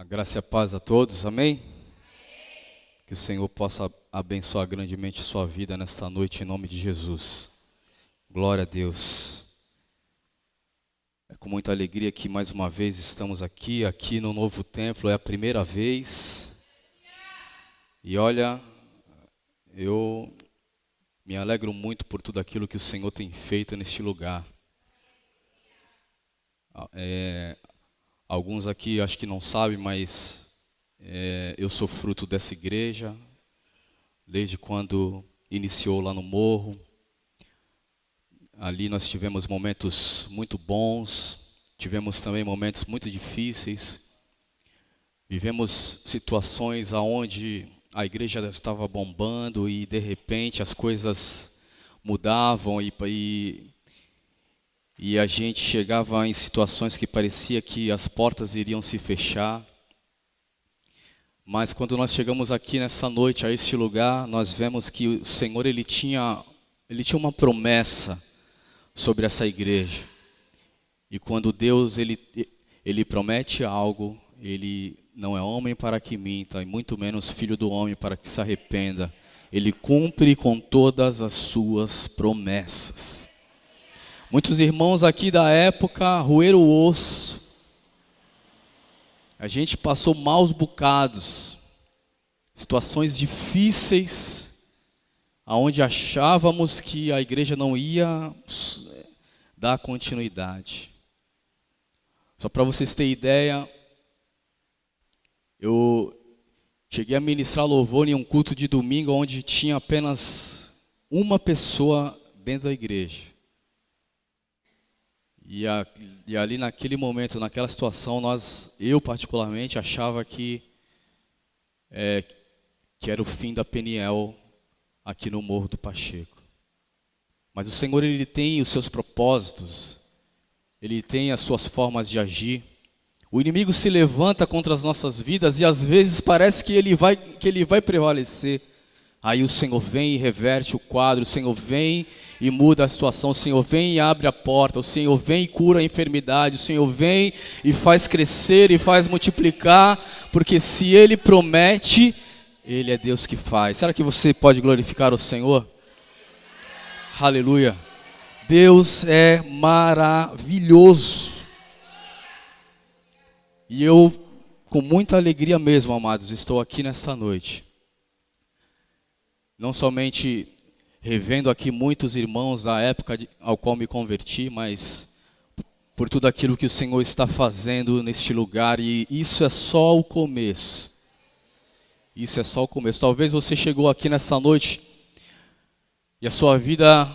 A graça e a paz a todos, amém? Que o Senhor possa abençoar grandemente sua vida nesta noite, em nome de Jesus. Glória a Deus. É com muita alegria que mais uma vez estamos aqui no novo templo, é a primeira vez. E olha, eu me alegro muito por tudo aquilo que o Senhor tem feito neste lugar. Alguns aqui acho que não sabem, mas eu sou fruto dessa igreja, desde quando iniciou lá no morro. Ali nós tivemos momentos muito bons, tivemos também momentos muito difíceis. Vivemos situações onde a igreja estava bombando e de repente as coisas mudavam e a gente chegava em situações que parecia que as portas iriam se fechar. Mas quando nós chegamos aqui nessa noite, a este lugar, nós vemos que o Senhor ele tinha uma promessa sobre essa igreja. E quando Deus ele promete algo, ele não é homem para que minta, e muito menos filho do homem para que se arrependa. Ele cumpre com todas as suas promessas. Muitos irmãos aqui da época roeram o osso. A gente passou maus bocados, situações difíceis, aonde achávamos que a igreja não ia dar continuidade. Só para vocês terem ideia, eu cheguei a ministrar louvor em um culto de domingo onde tinha apenas uma pessoa dentro da igreja. E ali naquele momento, naquela situação, eu particularmente achava que era o fim da Peniel aqui no Morro do Pacheco. Mas o Senhor ele tem os seus propósitos, ele tem as suas formas de agir. O inimigo se levanta contra as nossas vidas e às vezes parece que ele vai prevalecer. Aí o Senhor vem e reverte o quadro, o Senhor vem e muda a situação, o Senhor vem e abre a porta, o Senhor vem e cura a enfermidade, o Senhor vem e faz crescer e faz multiplicar, porque se Ele promete, Ele é Deus que faz. Será que você pode glorificar o Senhor? Aleluia. Deus é maravilhoso. E eu, com muita alegria mesmo, amados, estou aqui nessa noite. Não somente revendo aqui muitos irmãos da época ao qual me converti, mas por tudo aquilo que o Senhor está fazendo neste lugar. E isso é só o começo. Isso é só o começo. Talvez você chegou aqui nessa noite e a sua vida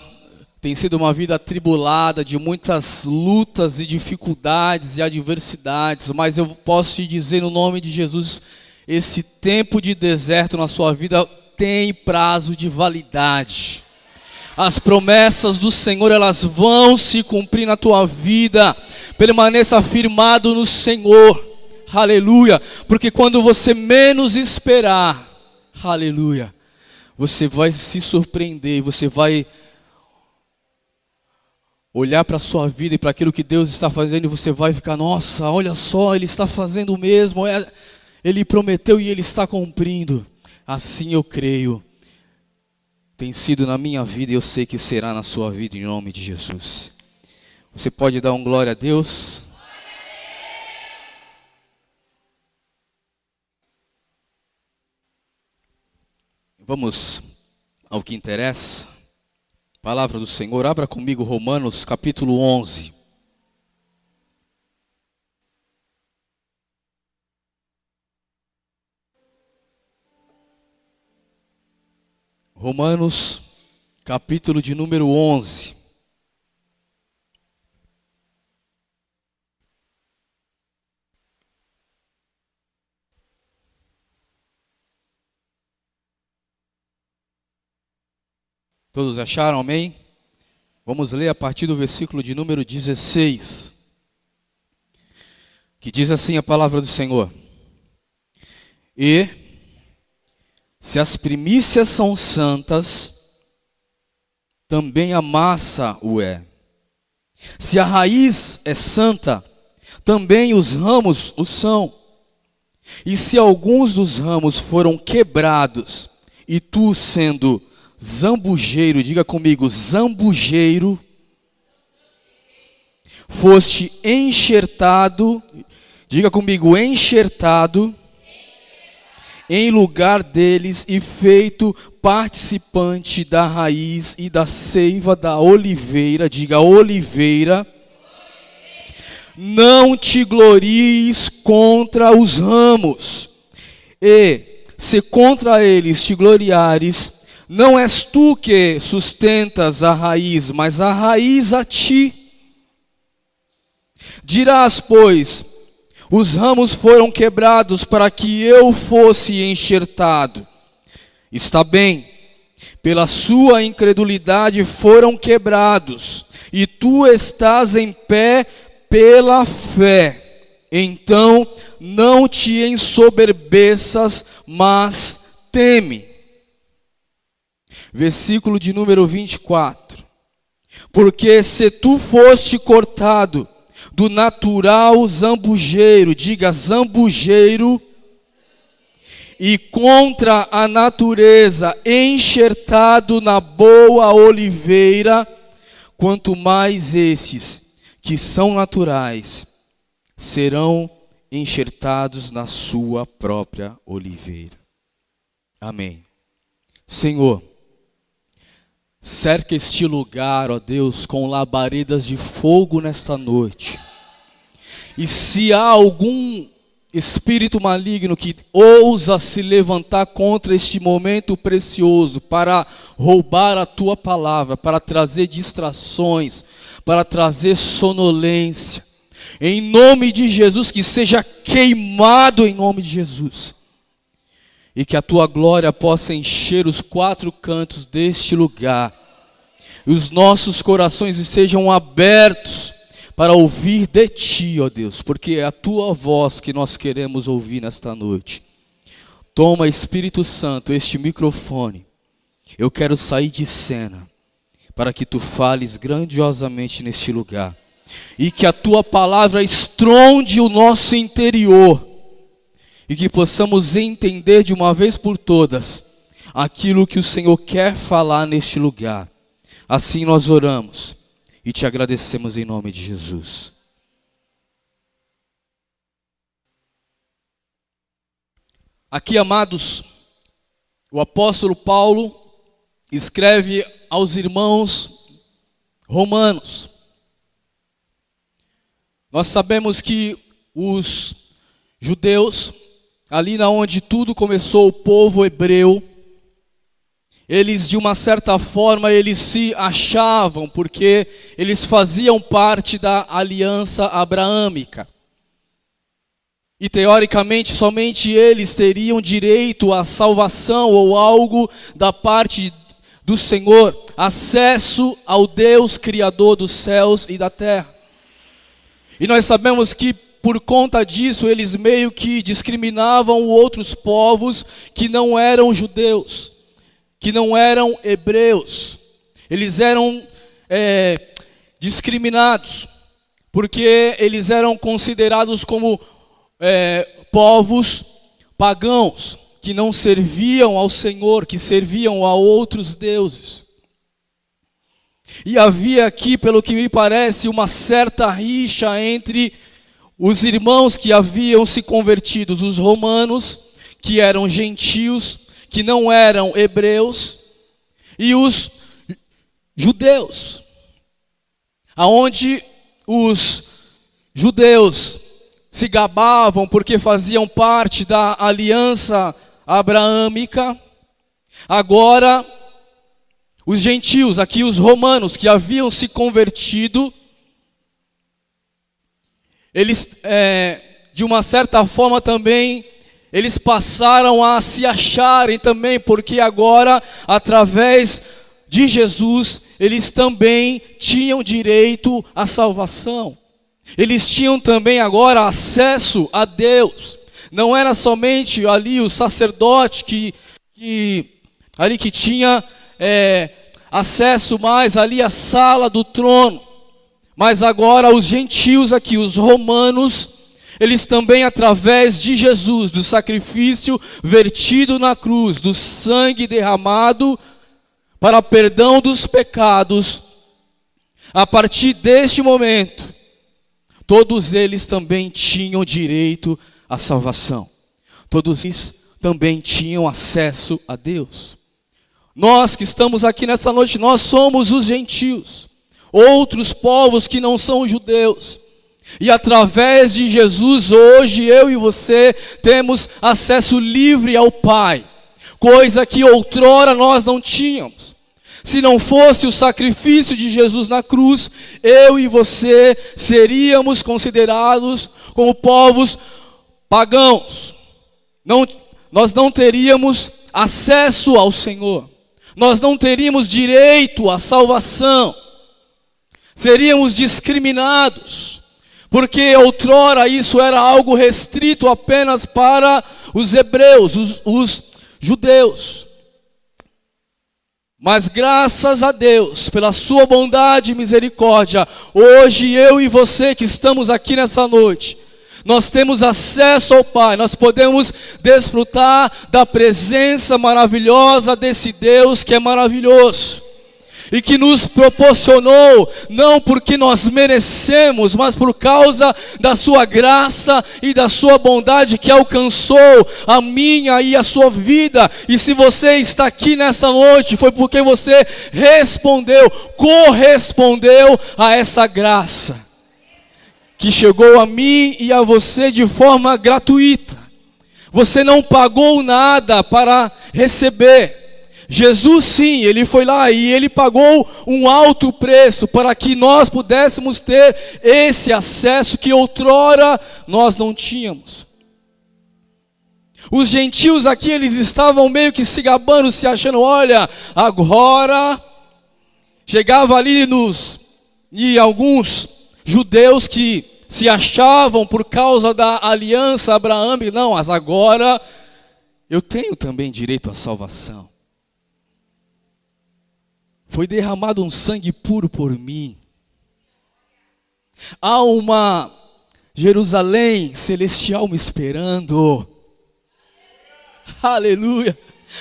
tem sido uma vida atribulada, de muitas lutas e dificuldades e adversidades. Mas eu posso te dizer no nome de Jesus, esse tempo de deserto na sua vida tem prazo de validade. As promessas do Senhor, elas vão se cumprir na tua vida. Permaneça firmado no Senhor. Aleluia. Porque quando você menos esperar, aleluia, você vai se surpreender, você vai olhar para a sua vida e para aquilo que Deus está fazendo e você vai ficar, nossa, olha só, Ele está fazendo o mesmo, Ele prometeu e Ele está cumprindo. Assim eu creio, tem sido na minha vida e eu sei que será na sua vida em nome de Jesus. Você pode dar um glória a Deus? Vamos ao que interessa. Palavra do Senhor, abra comigo Romanos capítulo 11. Romanos, capítulo de número 11. Todos acharam, amém? Vamos ler a partir do versículo de número 16. Que diz assim a palavra do Senhor. E se as primícias são santas, também a massa o é. Se a raiz é santa, também os ramos o são. E se alguns dos ramos foram quebrados, e tu sendo zambujeiro, diga comigo, zambujeiro, foste enxertado, diga comigo, enxertado, em lugar deles e feito participante da raiz e da seiva da oliveira, diga oliveira, não te glories contra os ramos, e se contra eles te gloriares, não és tu que sustentas a raiz, mas a raiz a ti. Dirás, pois, os ramos foram quebrados para que eu fosse enxertado. Está bem, pela sua incredulidade foram quebrados, e tu estás em pé pela fé. Então não te ensoberbeças, mas teme. Versículo de número 24. Porque se tu foste cortado do natural zambujeiro, diga zambujeiro, e contra a natureza enxertado na boa oliveira, quanto mais estes que são naturais serão enxertados na sua própria oliveira. Amém. Senhor, cerca este lugar, ó Deus, com labaredas de fogo nesta noite. E se há algum espírito maligno que ousa se levantar contra este momento precioso para roubar a tua palavra, para trazer distrações, para trazer sonolência, em nome de Jesus, que seja queimado em nome de Jesus. E que a tua glória possa encher os quatro cantos deste lugar. E os nossos corações sejam abertos para ouvir de ti, ó Deus. Porque é a tua voz que nós queremos ouvir nesta noite. Toma, Espírito Santo, este microfone. Eu quero sair de cena para que tu fales grandiosamente neste lugar. E que a tua palavra estronde o nosso interior. E que possamos entender de uma vez por todas aquilo que o Senhor quer falar neste lugar. Assim nós oramos e te agradecemos em nome de Jesus. Aqui, amados, o apóstolo Paulo escreve aos irmãos romanos. Nós sabemos que os judeus, ali na onde tudo começou, o povo hebreu, eles de uma certa forma, eles se achavam, porque eles faziam parte da aliança abraâmica. E teoricamente, somente eles teriam direito à salvação ou algo da parte do Senhor, acesso ao Deus Criador dos céus e da terra. E nós sabemos que por conta disso, eles meio que discriminavam outros povos que não eram judeus, que não eram hebreus. Eles eram discriminados, porque eles eram considerados como povos pagãos, que não serviam ao Senhor, que serviam a outros deuses. E havia aqui, pelo que me parece, uma certa rixa entre os irmãos que haviam se convertido, os romanos, que eram gentios, que não eram hebreus, e os judeus, aonde os judeus se gabavam porque faziam parte da aliança abraâmica. Agora, os gentios, aqui os romanos, que haviam se convertido, eles, de uma certa forma também, eles passaram a se acharem também, porque agora, através de Jesus, eles também tinham direito à salvação. Eles tinham também agora acesso a Deus. Não era somente ali o sacerdote que tinha acesso mais ali à sala do trono. Mas agora os gentios aqui, os romanos, eles também, através de Jesus, do sacrifício vertido na cruz, do sangue derramado para perdão dos pecados, a partir deste momento, todos eles também tinham direito à salvação. Todos eles também tinham acesso a Deus. Nós que estamos aqui nessa noite, nós somos os gentios, outros povos que não são judeus. E através de Jesus, hoje eu e você temos acesso livre ao Pai, coisa que outrora nós não tínhamos. Se não fosse o sacrifício de Jesus na cruz, eu e você seríamos considerados como povos pagãos. Nós não teríamos acesso ao Senhor. Nós não teríamos direito à salvação. Seríamos discriminados. Porque outrora isso era algo restrito apenas para os hebreus, os judeus. Mas graças a Deus, pela sua bondade e misericórdia, hoje eu e você que estamos aqui nessa noite, nós temos acesso ao Pai, nós podemos desfrutar da presença maravilhosa desse Deus que é maravilhoso. E que nos proporcionou, não porque nós merecemos, mas por causa da sua graça e da sua bondade que alcançou a minha e a sua vida. E se você está aqui nessa noite, foi porque você correspondeu a essa graça, que chegou a mim e a você de forma gratuita. Você não pagou nada para receber. Jesus sim, ele foi lá e ele pagou um alto preço para que nós pudéssemos ter esse acesso que outrora nós não tínhamos. Os gentios aqui, eles estavam meio que se gabando, se achando, olha, agora chegava ali e alguns judeus que se achavam por causa da aliança abraâmica, não, mas agora eu tenho também direito à salvação. Foi derramado um sangue puro por mim. Há uma Jerusalém celestial me esperando. Aleluia.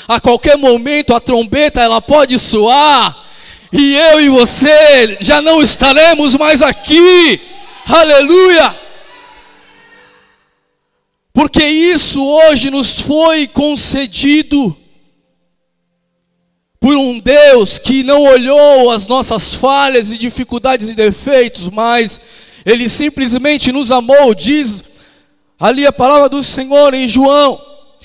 A qualquer momento a trombeta ela pode soar. E eu e você já não estaremos mais aqui. Aleluia. Porque isso hoje nos foi concedido por um Deus que não olhou as nossas falhas e dificuldades e defeitos, mas Ele simplesmente nos amou. Diz ali a palavra do Senhor em João,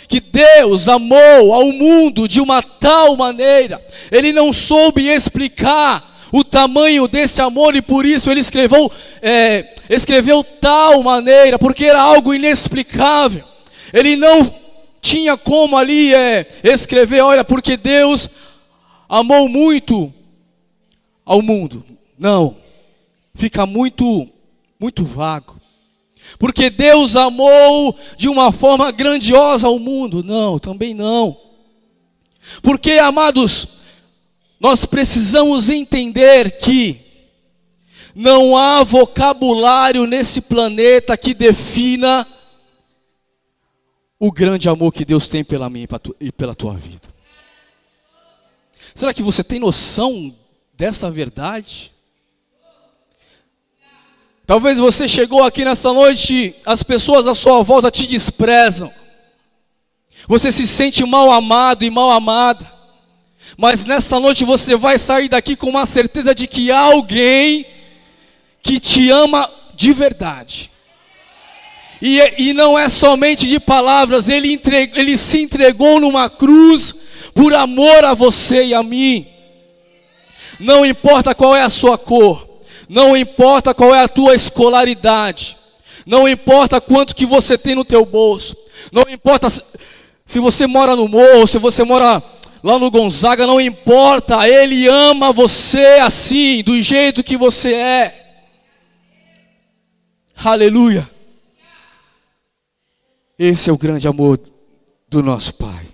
que Deus amou ao mundo de uma tal maneira, Ele não soube explicar o tamanho desse amor e por isso Ele escreveu tal maneira, porque era algo inexplicável. Ele não tinha como ali escrever, olha, porque Deus amou muito ao mundo. Não, fica muito vago. Porque Deus amou de uma forma grandiosa ao mundo. Não, também não. Porque, amados, nós precisamos entender que não há vocabulário nesse planeta que defina o grande amor que Deus tem pela minha e pela tua vida. Será que você tem noção dessa verdade? Talvez você chegou aqui nessa noite, as pessoas à sua volta te desprezam. Você se sente mal amado e mal amada. Mas nessa noite você vai sair daqui com uma certeza de que há alguém que te ama de verdade. E não é somente de palavras, ele se entregou numa cruz por amor a você e a mim. Não importa qual é a sua cor, não importa qual é a tua escolaridade, não importa quanto que você tem no teu bolso, não importa se você mora no Morro, se você mora lá no Gonzaga, não importa, Ele ama você assim, do jeito que você é. Aleluia. Esse é o grande amor do nosso Pai.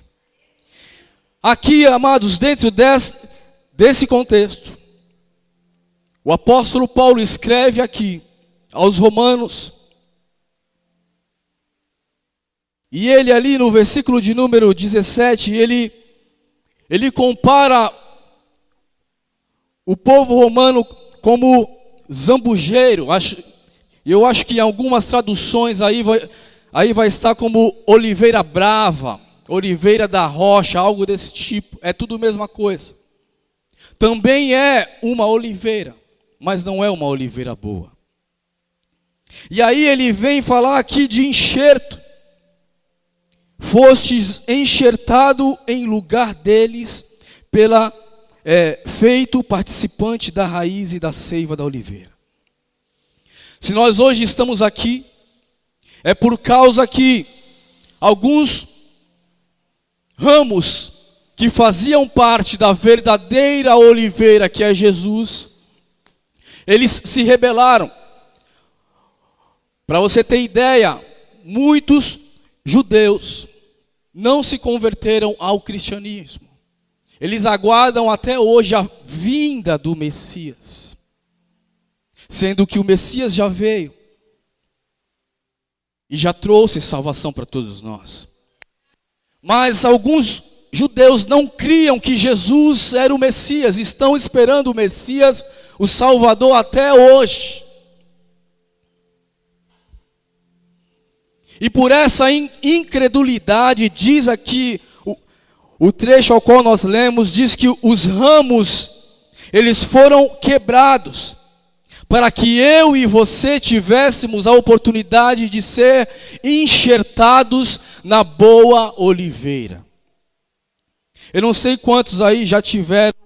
Aqui, amados, dentro desse contexto, o apóstolo Paulo escreve aqui aos Romanos, E ele ali no versículo de número 17, ele compara o povo romano como zambujeiro. Eu acho que em algumas traduções aí vai estar como oliveira brava, oliveira da rocha, algo desse tipo. É tudo a mesma coisa. Também é uma oliveira, mas não é uma oliveira boa. E aí ele vem falar aqui de enxerto. Fostes enxertado em lugar deles feito participante da raiz e da seiva da oliveira. Se nós hoje estamos aqui, é por causa que alguns ramos que faziam parte da verdadeira oliveira, que é Jesus, eles se rebelaram. Para você ter ideia, muitos judeus não se converteram ao cristianismo. Eles aguardam até hoje a vinda do Messias, sendo que o Messias já veio e já trouxe salvação para todos nós. Mas alguns judeus não criam que Jesus era o Messias, estão esperando o Messias, o Salvador, até hoje. E por essa incredulidade, diz aqui, o trecho ao qual nós lemos, diz que os ramos, eles foram quebrados, para que eu e você tivéssemos a oportunidade de ser enxertados na boa oliveira. Eu não sei quantos aí já tiveram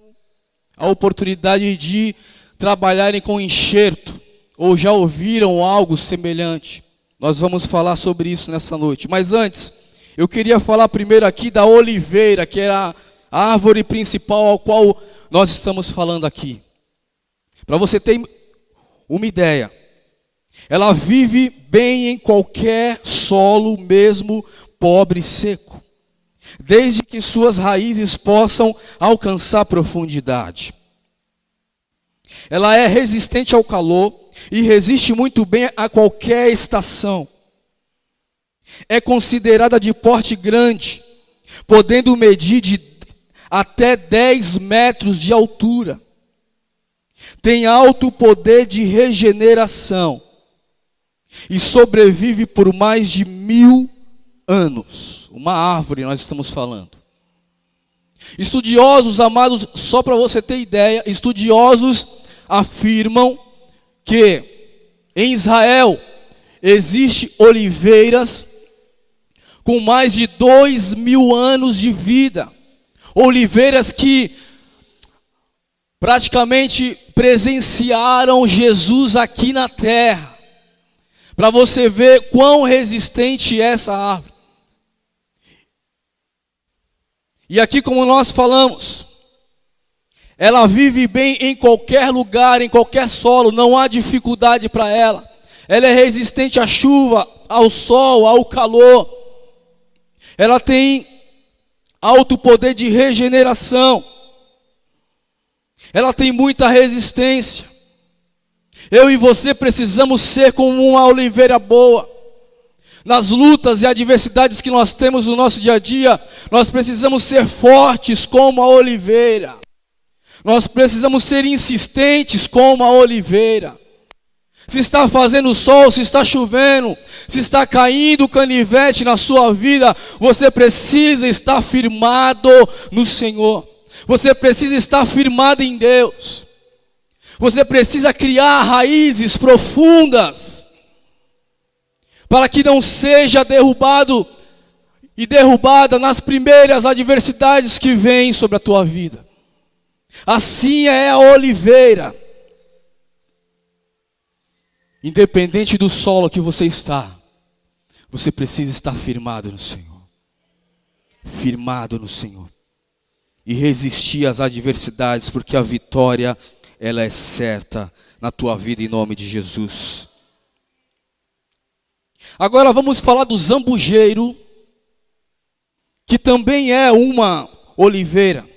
a oportunidade de trabalharem com enxerto, ou já ouviram algo semelhante. Nós vamos falar sobre isso nessa noite. Mas antes, eu queria falar primeiro aqui da oliveira, que era a árvore principal ao qual nós estamos falando aqui. Para você ter uma ideia, ela vive bem em qualquer solo, mesmo pobre e seco, desde que suas raízes possam alcançar profundidade. Ela é resistente ao calor e resiste muito bem a qualquer estação. É considerada de porte grande, podendo medir até 10 metros de altura. Tem alto poder de regeneração e sobrevive por mais de 1000 anos. Uma árvore nós estamos falando. Estudiosos, amados, só para você ter ideia, estudiosos afirmam que em Israel existem oliveiras com mais de 2000 anos de vida. Oliveiras que praticamente presenciaram Jesus aqui na terra. Para você ver quão resistente é essa árvore. E aqui, como nós falamos, ela vive bem em qualquer lugar, em qualquer solo, não há dificuldade para ela. Ela é resistente à chuva, ao sol, ao calor. Ela tem alto poder de regeneração. Ela tem muita resistência. Eu e você precisamos ser como uma oliveira boa. Nas lutas e adversidades que nós temos no nosso dia a dia, nós precisamos ser fortes como a oliveira. Nós precisamos ser insistentes como a oliveira. Se está fazendo sol, se está chovendo, se está caindo canivete na sua vida, você precisa estar firmado no Senhor. Você precisa estar firmado em Deus. Você precisa criar raízes profundas, para que não seja derrubado e derrubada nas primeiras adversidades que vêm sobre a tua vida. Assim é a oliveira. Independente do solo que você está, você precisa estar firmado no Senhor. Firmado no Senhor. E resistir às adversidades, porque a vitória, ela é certa na tua vida em nome de Jesus. Agora vamos falar do zambujeiro, que também é uma oliveira.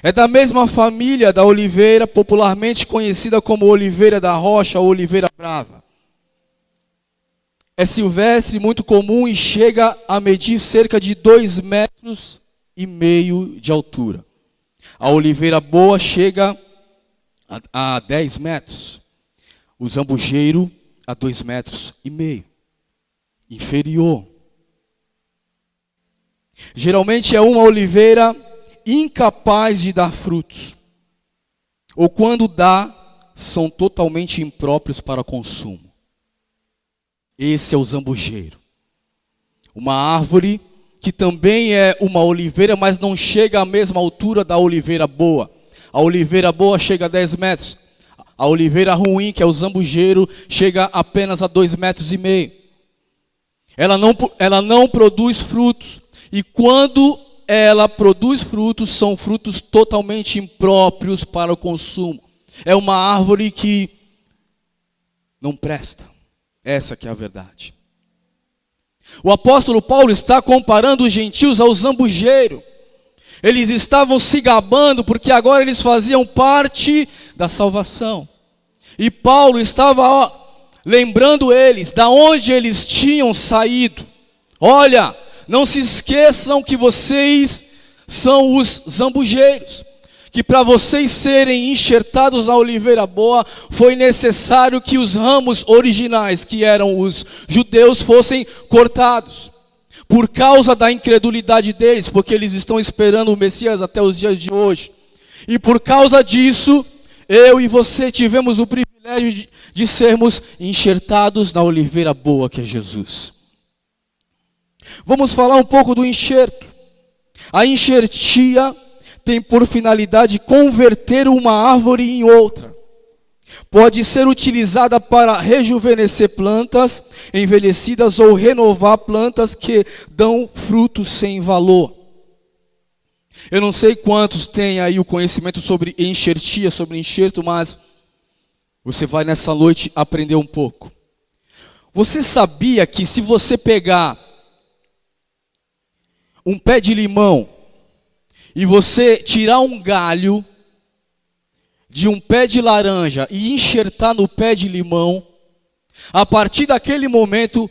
É da mesma família da oliveira, popularmente conhecida como oliveira da rocha ou oliveira brava. é silvestre, muito comum e chega a medir cerca de 2,5 metros de altura. A oliveira boa chega a 10 metros. O zambujeiro a 2,5 metros. Inferior. Geralmente é uma oliveira incapaz de dar frutos. Ou quando dá, são totalmente impróprios para consumo. Esse é o zambujeiro. Uma árvore que também é uma oliveira, mas não chega à mesma altura da oliveira boa. A oliveira boa chega a 10 metros. A oliveira ruim, que é o zambujeiro, chega apenas a 2,5 metros. Ela não produz frutos. E quando ela produz frutos, são frutos totalmente impróprios para o consumo. É uma árvore que não presta. Essa que é a verdade. O apóstolo Paulo está comparando os gentios ao zambujeiro. Eles estavam se gabando porque agora eles faziam parte da salvação. E Paulo estava lembrando eles da onde eles tinham saído. Olha, não se esqueçam que vocês são os zambujeiros. Que para vocês serem enxertados na oliveira boa, foi necessário que os ramos originais, que eram os judeus, fossem cortados. Por causa da incredulidade deles, porque eles estão esperando o Messias até os dias de hoje. E por causa disso, eu e você tivemos o privilégio de sermos enxertados na oliveira boa, que é Jesus. Vamos falar um pouco do enxerto. A enxertia tem por finalidade converter uma árvore em outra. Pode ser utilizada para rejuvenescer plantas envelhecidas ou renovar plantas que dão frutos sem valor. Eu não sei quantos têm aí o conhecimento sobre enxertia, sobre enxerto, mas você vai nessa noite aprender um pouco. Você sabia que se você pegar um pé de limão e você tirar um galho de um pé de laranja e enxertar no pé de limão, a partir daquele momento,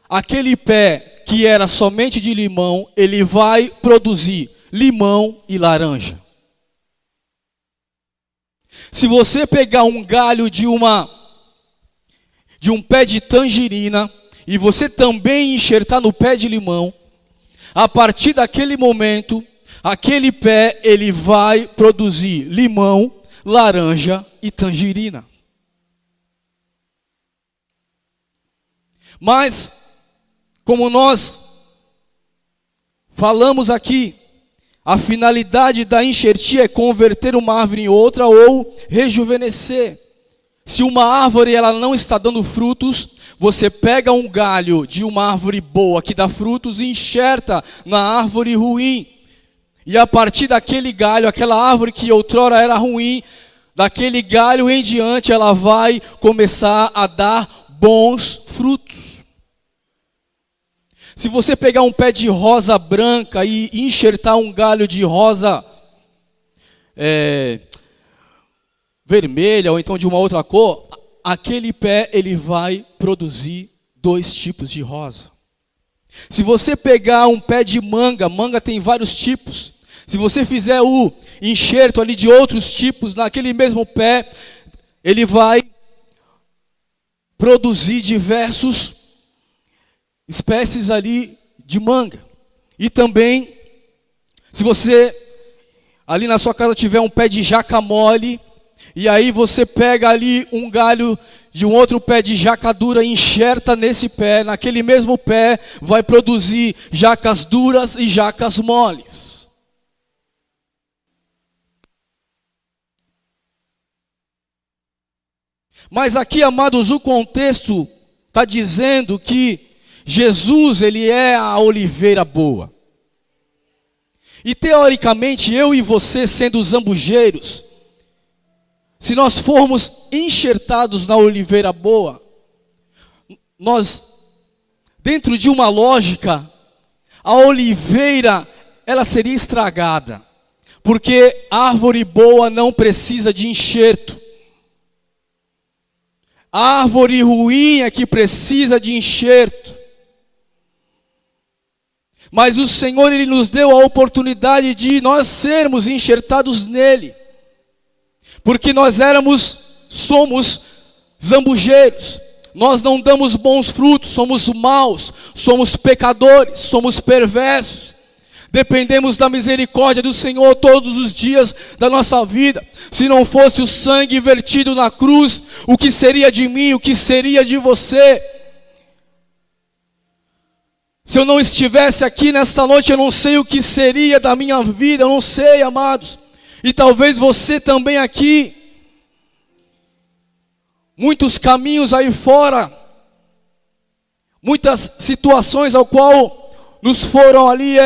aquele pé que era somente de limão, ele vai produzir limão e laranja. Se você pegar um galho de um pé de tangerina e você também enxertar no pé de limão, a partir daquele momento, aquele pé ele vai produzir limão, laranja e tangerina. Mas, como nós falamos aqui, a finalidade da enxertia é converter uma árvore em outra ou rejuvenescer. Se uma árvore ela não está dando frutos, você pega um galho de uma árvore boa que dá frutos e enxerta na árvore ruim. E a partir daquele galho, aquela árvore que outrora era ruim, daquele galho em diante ela vai começar a dar bons frutos. Se você pegar um pé de rosa branca e enxertar um galho de rosa vermelha ou então de uma outra cor, aquele pé ele vai produzir 2 tipos de rosa. Se você pegar um pé de manga, manga tem vários tipos. Se você fizer o enxerto ali de outros tipos naquele mesmo pé, ele vai produzir diversas espécies ali de manga. E também, se você ali na sua casa tiver um pé de jaca mole, e aí você pega ali um galho de um outro pé de jaca dura e enxerta nesse pé, naquele mesmo pé vai produzir jacas duras e jacas moles. Mas aqui, amados, o contexto está dizendo que Jesus, ele é a oliveira boa. E teoricamente, eu e você sendo zambujeiros, se nós formos enxertados na oliveira boa, nós, dentro de uma lógica, a oliveira, ela seria estragada. Porque a árvore boa não precisa de enxerto. árvore ruim é que precisa de enxerto. Mas o Senhor, Ele nos deu a oportunidade de nós sermos enxertados nele. Porque nós somos zambujeiros. Nós não damos bons frutos, somos maus, somos pecadores, somos perversos. Dependemos da misericórdia do Senhor todos os dias da nossa vida. Se não fosse o sangue vertido na cruz, o que seria de mim, o que seria de você? Se eu não estivesse aqui nesta noite, eu não sei o que seria da minha vida, eu não sei, amados. E talvez você também aqui. Muitos caminhos aí fora, muitas situações ao qual nos foram ali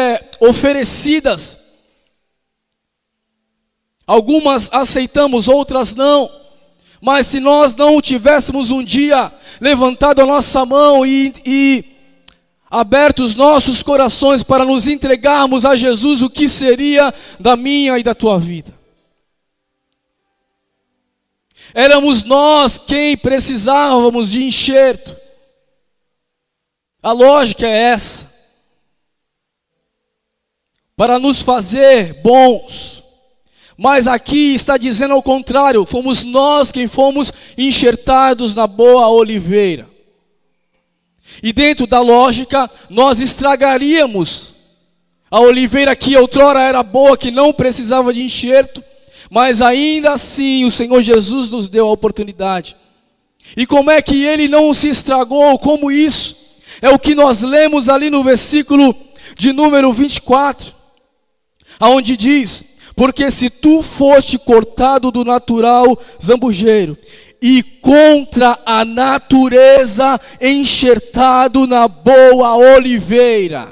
oferecidas. Algumas aceitamos, outras não. Mas se nós não tivéssemos um dia levantado a nossa mão e aberto os nossos corações para nos entregarmos a Jesus, o que seria da minha e da tua vida? Éramos nós quem precisávamos de enxerto. A lógica é essa. Para nos fazer bons. Mas aqui está dizendo ao contrário. Fomos nós quem fomos enxertados na boa oliveira. E dentro da lógica, nós estragaríamos a oliveira que outrora era boa, que não precisava de enxerto. Mas ainda assim o Senhor Jesus nos deu a oportunidade. E como é que ele não se estragou? Como isso? É o que nós lemos ali no versículo de número 24. Aonde diz: porque se tu foste cortado do natural zambujeiro, e contra a natureza enxertado na boa oliveira.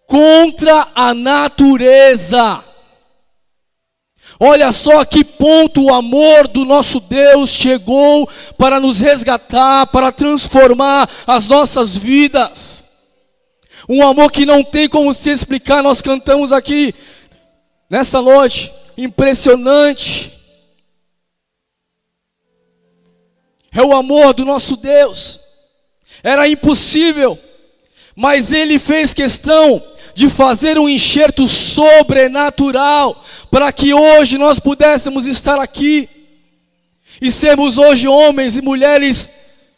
Contra a natureza. Olha só a que ponto o amor do nosso Deus chegou para nos resgatar, para transformar as nossas vidas. Um amor que não tem como se explicar. Nós cantamos aqui nessa noite, impressionante. É o amor do nosso Deus. Era impossível, mas Ele fez questão de fazer um enxerto sobrenatural, para que hoje nós pudéssemos estar aqui, e sermos hoje homens e mulheres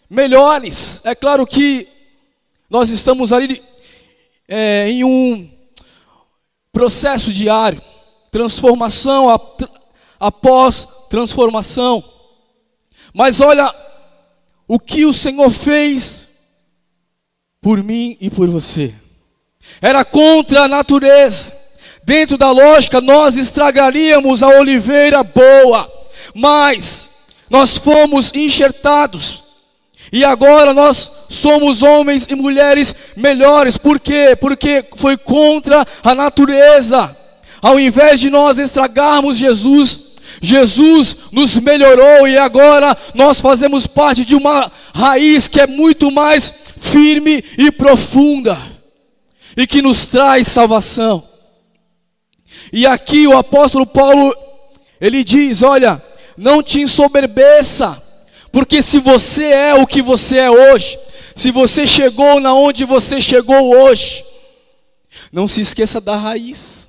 melhores. É claro que nós estamos ali em um processo diário, transformação após transformação. Mas olha o que o Senhor fez por mim e por você. Era contra a natureza. Dentro da lógica, nós estragaríamos a oliveira boa. Mas nós fomos enxertados. E agora nós somos homens e mulheres melhores. Por quê? Porque foi contra a natureza. Ao invés de nós estragarmos Jesus nos melhorou, e agora nós fazemos parte de uma raiz que é muito mais firme e profunda, e que nos traz salvação. E aqui o apóstolo Paulo, ele diz: olha, não te ensoberbeça, porque se você é o que você é hoje, se você chegou na onde você chegou hoje, não se esqueça da raiz.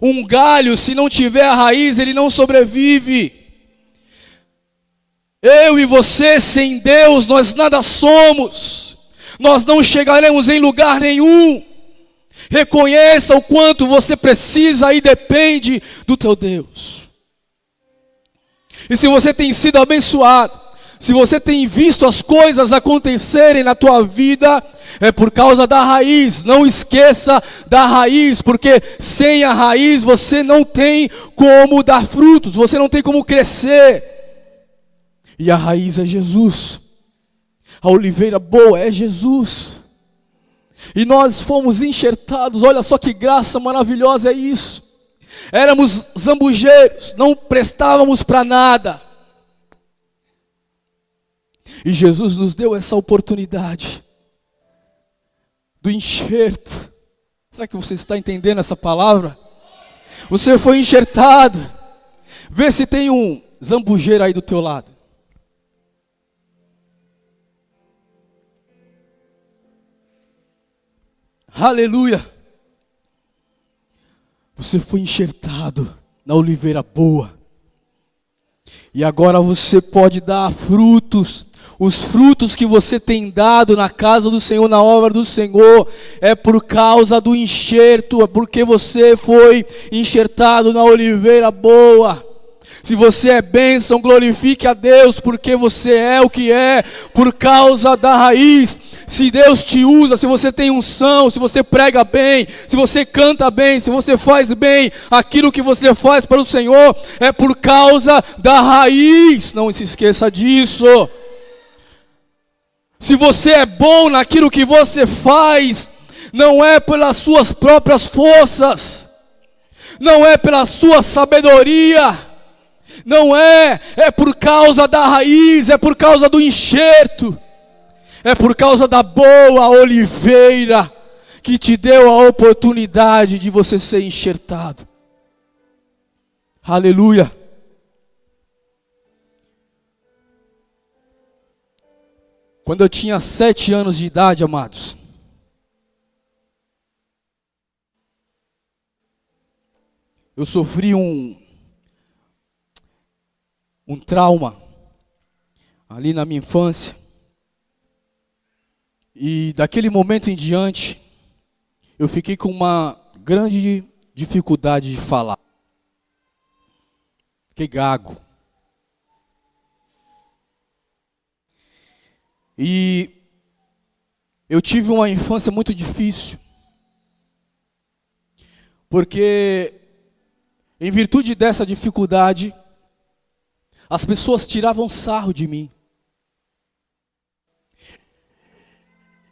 Um galho, se não tiver a raiz, ele não sobrevive. Eu e você, sem Deus, nós nada somos. Nós não chegaremos em lugar nenhum. Reconheça o quanto você precisa e depende do teu Deus. E se você tem sido abençoado, se você tem visto as coisas acontecerem na tua vida, é por causa da raiz. Não esqueça da raiz, porque sem a raiz você não tem como dar frutos, você não tem como crescer. E a raiz é Jesus. A oliveira boa é Jesus. E nós fomos enxertados. Olha só que graça maravilhosa é isso. Éramos zambujeiros, não prestávamos para nada. E Jesus nos deu essa oportunidade do enxerto. Será que você está entendendo essa palavra? Você foi enxertado. Vê se tem um zambujeiro aí do teu lado. Aleluia. Você foi enxertado na oliveira boa. E agora você pode dar frutos. Os frutos que você tem dado na casa do Senhor, na obra do Senhor, é por causa do enxerto, é porque você foi enxertado na oliveira boa. Se você é bênção, glorifique a Deus, porque você é o que é, por causa da raiz. Se Deus te usa, se você tem unção, se você prega bem, se você canta bem, se você faz bem, aquilo que você faz para o Senhor é por causa da raiz. Não se esqueça disso. Se você é bom naquilo que você faz, não é pelas suas próprias forças, não é pela sua sabedoria, não é por causa da raiz, é por causa do enxerto, é por causa da boa oliveira que te deu a oportunidade de você ser enxertado. Aleluia. Quando eu tinha 7 anos de idade, amados, eu sofri um trauma ali na minha infância. E daquele momento em diante, eu fiquei com uma grande dificuldade de falar. Fiquei gago. E eu tive uma infância muito difícil, porque em virtude dessa dificuldade, as pessoas tiravam sarro de mim.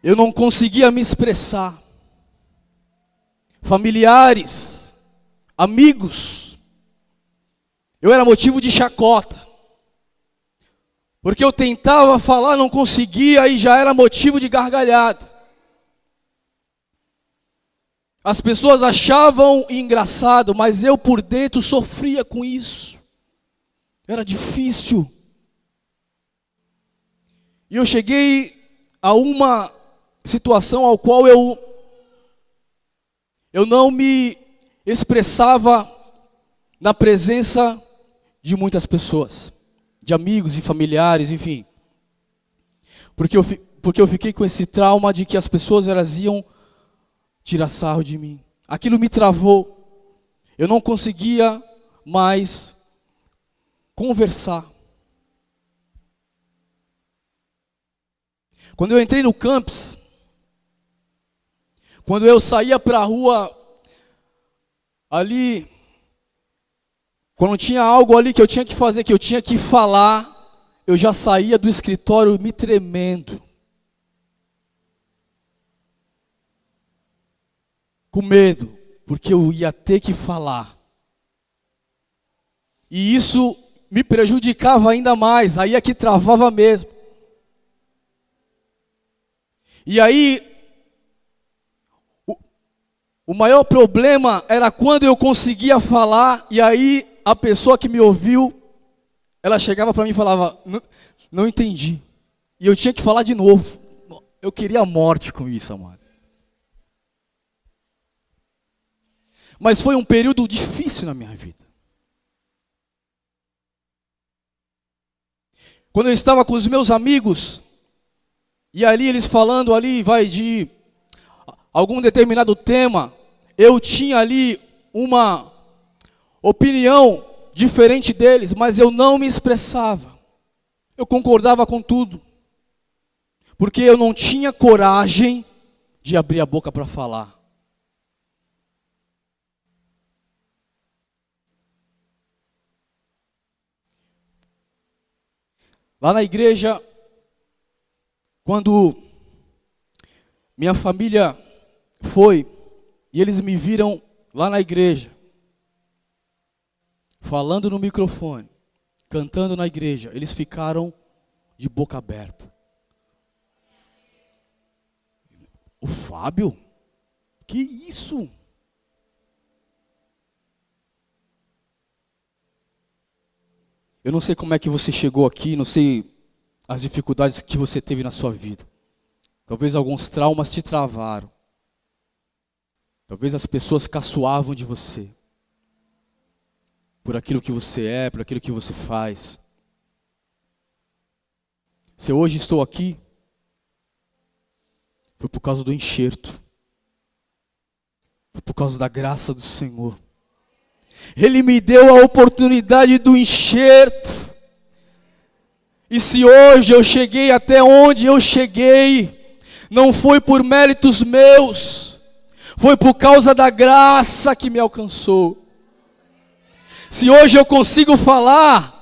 Eu não conseguia me expressar. Familiares, amigos, eu era motivo de chacota. Porque eu tentava falar, não conseguia e já era motivo de gargalhada. As pessoas achavam engraçado, mas eu por dentro sofria com isso. Era difícil. E eu cheguei a uma situação ao qual eu não me expressava na presença de muitas pessoas. De amigos, de familiares, enfim. Porque eu fiquei com esse trauma de que as pessoas elas iam tirar sarro de mim. Aquilo me travou. Eu não conseguia mais conversar. Quando eu entrei no campus, quando eu saía para a rua ali, quando tinha algo ali que eu tinha que fazer, que eu tinha que falar, eu já saía do escritório me tremendo. Com medo, porque eu ia ter que falar. E isso me prejudicava ainda mais, aí é que travava mesmo. E aí, o maior problema era quando eu conseguia falar, e aí a pessoa que me ouviu, ela chegava para mim e falava, não entendi. E eu tinha que falar de novo. Eu queria a morte com isso, amado. Mas foi um período difícil na minha vida. Quando eu estava com os meus amigos, e ali eles falando ali, vai de algum determinado tema, eu tinha ali uma opinião diferente deles, mas eu não me expressava. Eu concordava com tudo. Porque eu não tinha coragem de abrir a boca para falar. Lá na igreja, quando minha família foi, e eles me viram lá na igreja, falando no microfone, cantando na igreja, eles ficaram de boca aberta. O Fábio? Que isso? Eu não sei como é que você chegou aqui, não sei as dificuldades que você teve na sua vida. Talvez alguns traumas te travaram. Talvez as pessoas caçoavam de você, por aquilo que você é, por aquilo que você faz. Se eu hoje estou aqui, foi por causa do enxerto. Foi por causa da graça do Senhor. Ele me deu a oportunidade do enxerto. E se hoje eu cheguei até onde eu cheguei, não foi por méritos meus, foi por causa da graça que me alcançou. Se hoje eu consigo falar,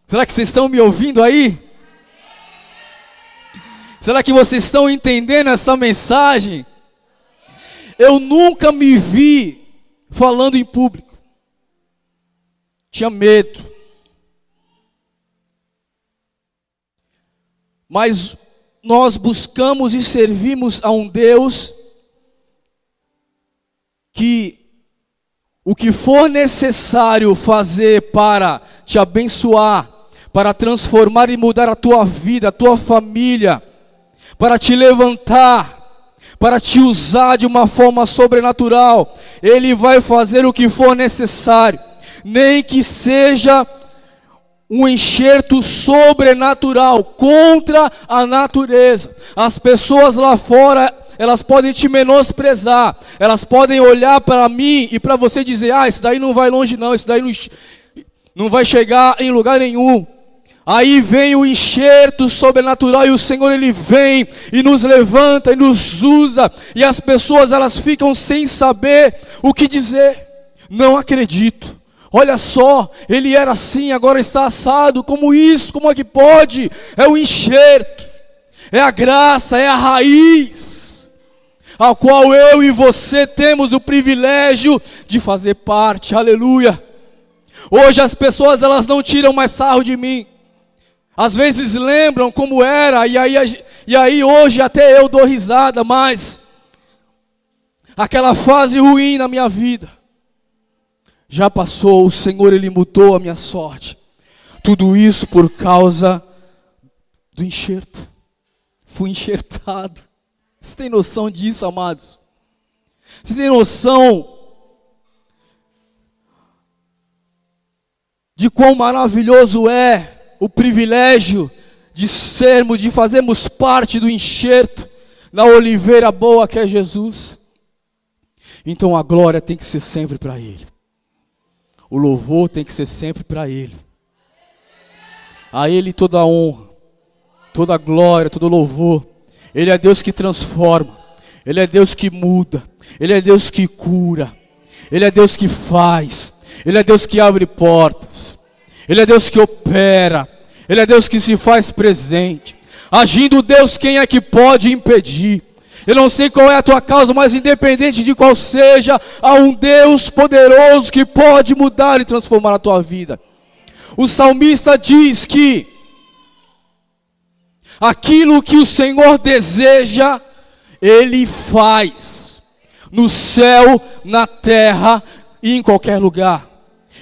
será que vocês estão me ouvindo aí? Será que vocês estão entendendo essa mensagem? Eu nunca me vi falando em público. Tinha medo. Mas nós buscamos e servimos a um Deus que o que for necessário fazer para te abençoar, para transformar e mudar a tua vida, a tua família, para te levantar, para te usar de uma forma sobrenatural, Ele vai fazer o que for necessário, nem que seja um enxerto sobrenatural contra a natureza. As pessoas lá fora, elas podem te menosprezar, elas podem olhar para mim e para você dizer: ah, isso daí não vai longe não, isso daí não vai chegar em lugar nenhum. Aí vem o enxerto sobrenatural e o Senhor, Ele vem e nos levanta e nos usa, e as pessoas elas ficam sem saber o que dizer. Não acredito. Olha só, ele era assim, agora está assado. Como isso? Como é que pode? É o enxerto, é a graça, é a raiz, a qual eu e você temos o privilégio de fazer parte. Aleluia. Hoje as pessoas elas não tiram mais sarro de mim. Às vezes lembram como era, e aí hoje até eu dou risada, mas aquela fase ruim na minha vida já passou. O Senhor, Ele mudou a minha sorte. Tudo isso por causa do enxerto. Fui enxertado. Você tem noção disso, amados? Você tem noção de quão maravilhoso é o privilégio de fazermos parte do enxerto na oliveira boa que é Jesus? Então a glória tem que ser sempre para Ele. O louvor tem que ser sempre para Ele. A Ele toda a honra, toda a glória, todo o louvor. Ele é Deus que transforma. Ele é Deus que muda. Ele é Deus que cura. Ele é Deus que faz. Ele é Deus que abre portas. Ele é Deus que opera. Ele é Deus que se faz presente. Agindo Deus, quem é que pode impedir? Eu não sei qual é a tua causa, mas independente de qual seja, há um Deus poderoso que pode mudar e transformar a tua vida. O salmista diz que aquilo que o Senhor deseja, Ele faz, no céu, na terra e em qualquer lugar.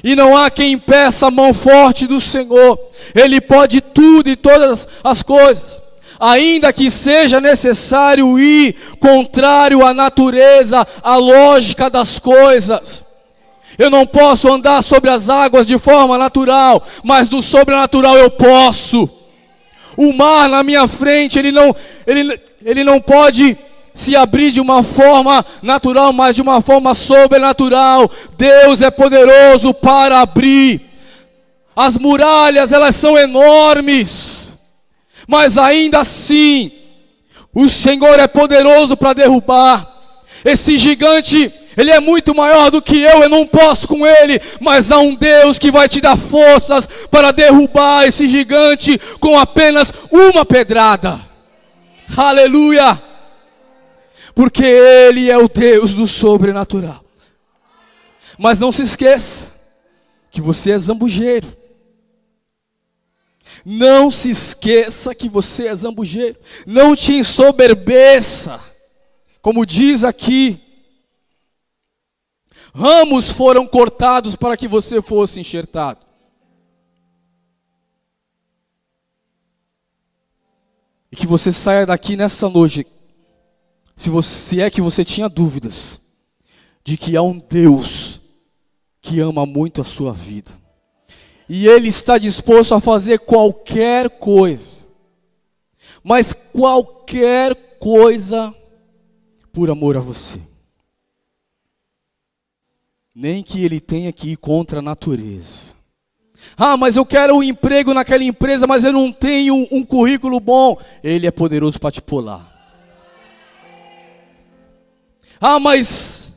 E não há quem impeça a mão forte do Senhor. Ele pode tudo e todas as coisas. Ainda que seja necessário ir contrário à natureza, à lógica das coisas. Eu não posso andar sobre as águas de forma natural, mas do sobrenatural eu posso. O mar na minha frente, ele não pode se abrir de uma forma natural, mas de uma forma sobrenatural. Deus é poderoso para abrir. As muralhas, elas são enormes, mas ainda assim, o Senhor é poderoso para derrubar. Esse gigante, ele é muito maior do que eu não posso com ele, mas há um Deus que vai te dar forças para derrubar esse gigante com apenas uma pedrada. Aleluia! Porque Ele é o Deus do sobrenatural. Mas não se esqueça que você é zambujeiro. Não se esqueça que você é zambujeiro. Não te ensoberbeça. Como diz aqui, ramos foram cortados para que você fosse enxertado. E que você saia daqui nessa noite, se é que você tinha dúvidas, de que há um Deus que ama muito a sua vida. E Ele está disposto a fazer qualquer coisa, mas qualquer coisa por amor a você. Nem que Ele tenha que ir contra a natureza. Ah, mas eu quero um emprego naquela empresa, mas eu não tenho um currículo bom. Ele é poderoso para te pular. Ah, mas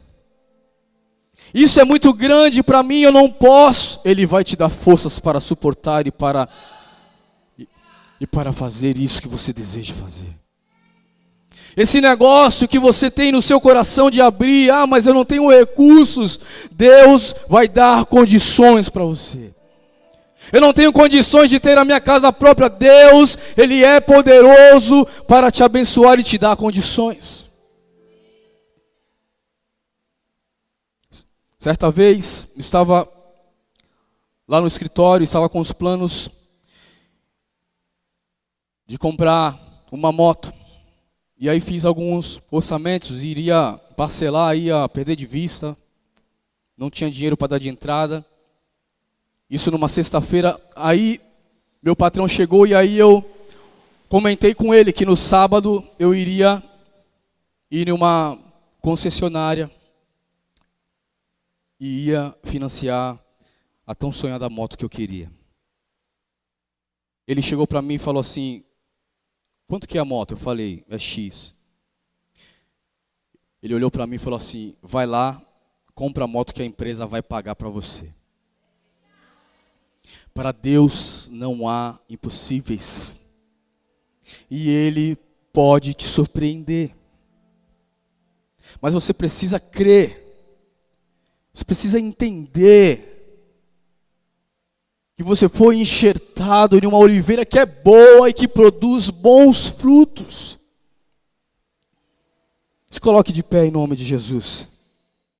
isso é muito grande para mim, eu não posso. Ele vai te dar forças para suportar e para fazer isso que você deseja fazer. Esse negócio que você tem no seu coração de abrir, ah, mas eu não tenho recursos. Deus vai dar condições para você. Eu não tenho condições de ter a minha casa própria. Deus, Ele é poderoso para te abençoar e te dar condições. Certa vez, estava lá no escritório, estava com os planos de comprar uma moto. E aí fiz alguns orçamentos, iria parcelar, ia perder de vista. Não tinha dinheiro para dar de entrada. Isso numa sexta-feira. Aí meu patrão chegou e aí eu comentei com ele que no sábado eu iria ir em uma concessionária e ia financiar a tão sonhada moto que eu queria. Ele chegou para mim e falou assim: quanto que é a moto? Eu falei, é X. Ele olhou para mim e falou assim: vai lá, compra a moto que a empresa vai pagar para você. Para Deus não há impossíveis. E Ele pode te surpreender. Mas você precisa crer. Você precisa entender que você foi enxertado em uma oliveira que é boa e que produz bons frutos. Se coloque de pé em nome de Jesus.